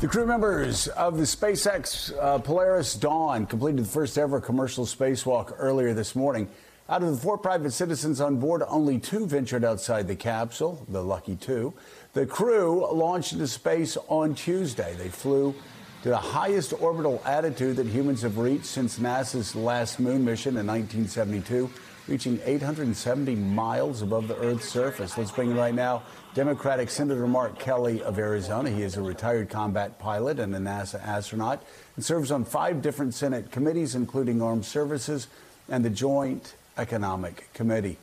The crew members of the SpaceX Polaris Dawn completed the first ever commercial spacewalk earlier this morning. Out of the 4 private citizens on board, only 2 ventured outside the capsule, the lucky 2. The crew launched into space on Tuesday. They flew to the highest orbital altitude that humans have reached since NASA's last moon mission in 1972, reaching 870 miles above the Earth's surface. Let's bring in right now Democratic Senator Mark Kelly of Arizona. He is a retired combat pilot and a NASA astronaut and serves on 5 different Senate committees, including Armed Services and the Joint Economic Committee.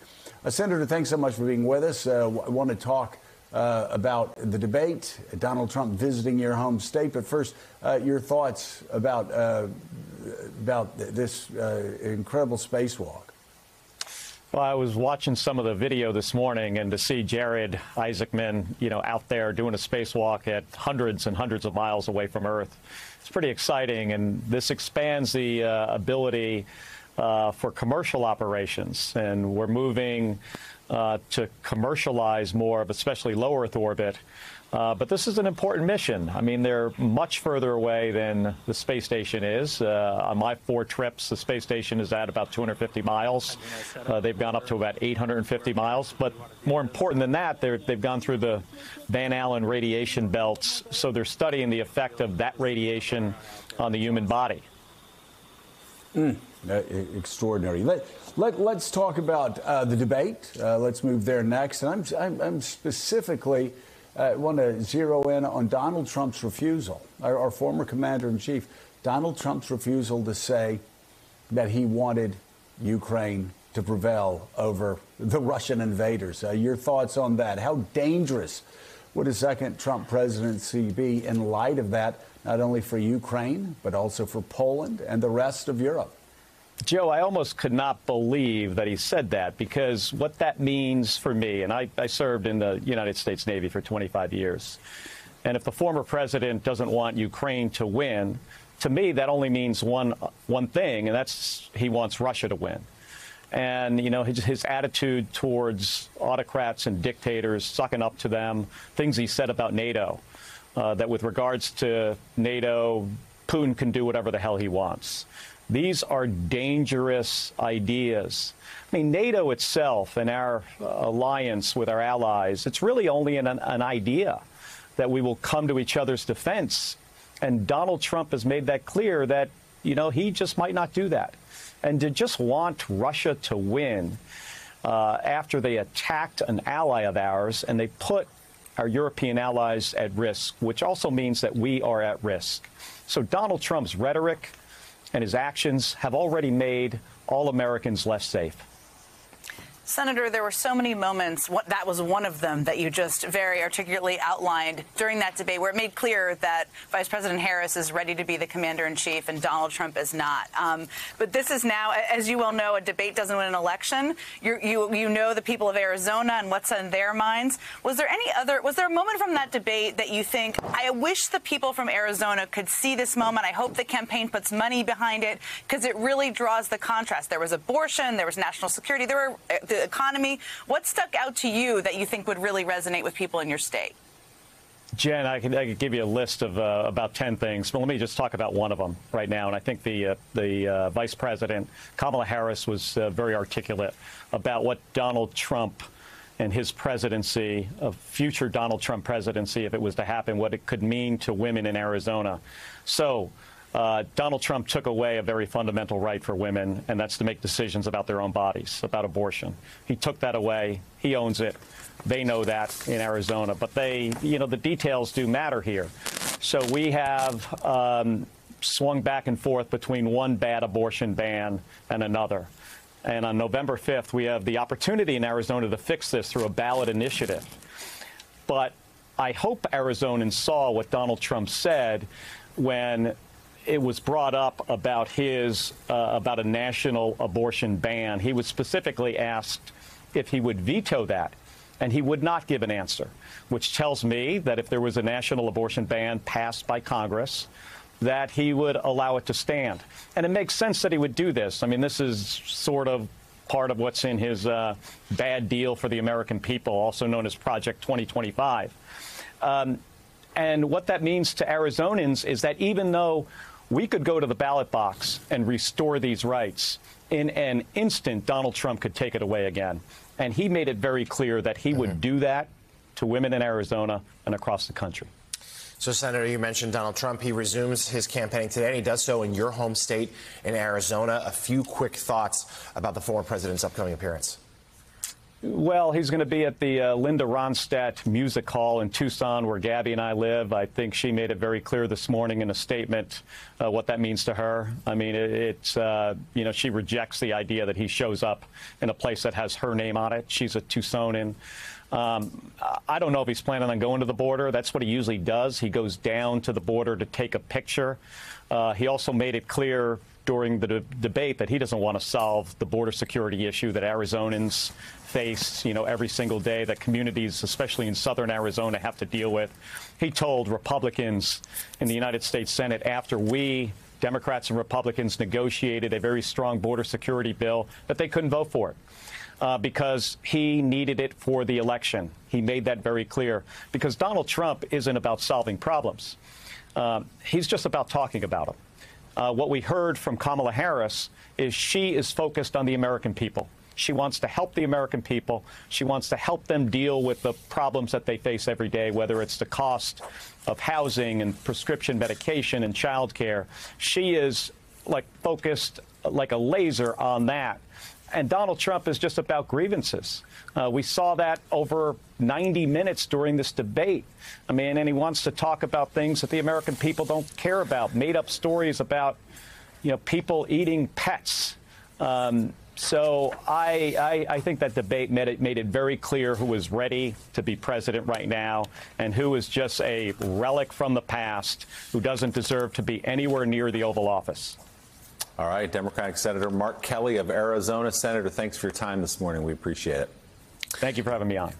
Senator, thanks so much for being with us. I want to talk about the debate, Donald Trump visiting your home state. But first, your thoughts about this incredible spacewalk. Well, I was watching some of the video this morning, and to see Jared Isaacman, out there doing a spacewalk at hundreds and hundreds of miles away from Earth, it's pretty exciting. And this expands the ability for commercial operations. And we're moving to commercialize more of especially low Earth orbit. But this is an important mission. I mean, they're much further away than the space station is. On my 4 trips, the space station is at about 250 miles. They've gone up to about 850 miles. But more important than that, they've gone through the Van Allen radiation belts. So they're studying the effect of that radiation on the human body. Extraordinary. Let's talk about the debate. Let's move there next. And I'm specifically want to zero in on Donald Trump's refusal, our former commander-in-chief, Donald Trump's refusal to say that he wanted Ukraine to prevail over the Russian invaders. Your thoughts on that? How dangerous would a second Trump presidency be in light of that, not only for Ukraine, but also for Poland and the rest of Europe? Joe, I almost could not believe that he said that, because what that means for me, and I served in the United States Navy for 25 years, and if the former president doesn't want Ukraine to win, to me that only means one thing, and that's he wants Russia to win. And, his attitude towards autocrats and dictators, sucking up to them, things he said about NATO, that with regards to NATO, Putin can do whatever the hell he wants. These are dangerous ideas. I mean, NATO itself and our alliance with our allies, it's really only an idea that we will come to each other's defense. And Donald Trump has made that clear that, he just might not do that. And to just want Russia to win after they attacked an ally of ours and they put our European allies at risk, which also means that we are at risk. So Donald Trump's rhetoric and his actions have already made all Americans less safe. Senator, there were so many moments, that was one of them, that you just very articulately outlined during that debate, where it made clear that Vice President Harris is ready to be the commander-in-chief and Donald Trump is not. But this is now, as you well know, a debate doesn't win an election. You know the people of Arizona and what's on their minds. Was there a moment from that debate that you think, I wish the people from Arizona could see this moment? I hope the campaign puts money behind it, because it really draws the contrast. There was abortion, there was national security, there were the economy. What stuck out to you that you think would really resonate with people in your state? Jen, I could give you a list of about 10 things, but let me just talk about one of them right now. And I think the Vice President, Kamala Harris, was very articulate about what Donald Trump and his presidency, a future Donald Trump presidency, if it was to happen, what it could mean to women in Arizona. So Donald Trump took away a very fundamental right for women, and that's to make decisions about their own bodies, about abortion. He took that away. He owns it. They know that in Arizona. But the details do matter here. So we have swung back and forth between one bad abortion ban and another. And on November 5th, we have the opportunity in Arizona to fix this through a ballot initiative. But I hope Arizonans saw what Donald Trump said when it was brought up about about a national abortion ban. He was specifically asked if he would veto that, and he would not give an answer, which tells me that if there was a national abortion ban passed by Congress, that he would allow it to stand. And it makes sense that he would do this. I mean, this is sort of part of what's in his bad deal for the American people, also known as Project 2025. And what that means to Arizonans is that even though we could go to the ballot box and restore these rights, in an instant, Donald Trump could take it away again. And he made it very clear that he would do that to women in Arizona and across the country. So, Senator, you mentioned Donald Trump. He resumes his campaigning today, and he does so in your home state in Arizona. A few quick thoughts about the former president's upcoming appearance. Well, he's going to be at the Linda Ronstadt Music Hall in Tucson, where Gabby and I live. I think she made it very clear this morning in a statement what that means to her. I mean, it's, you know, she rejects the idea that he shows up in a place that has her name on it. She's a Tucsonan. I don't know if he's planning on going to the border. That's what he usually does. He goes down to the border to take a picture. He also made it clear during the debate that he doesn't want to solve the border security issue that Arizonans face, you know, every single day, that communities, especially in southern Arizona, have to deal with. He told Republicans in the United States Senate, after we, Democrats and Republicans, negotiated a very strong border security bill, that they couldn't vote for it because he needed it for the election. He made that very clear, because Donald Trump isn't about solving problems. He's just about talking about them. What we heard from Kamala Harris is she is focused on the American people. She wants to help the American people. She wants to help them deal with the problems that they face every day, whether it's the cost of housing and prescription medication and child care. She is focused like a laser on that. And Donald Trump is just about grievances. We saw that over 90 minutes during this debate. I mean, and he wants to talk about things that the American people don't care about, made up stories about, you know, people eating pets. So I think that debate made it very clear who is ready to be president right now and who is just a relic from the past, who doesn't deserve to be anywhere near the Oval Office. All right, Democratic Senator Mark Kelly of Arizona. Senator, thanks for your time this morning. We appreciate it. Thank you for having me on.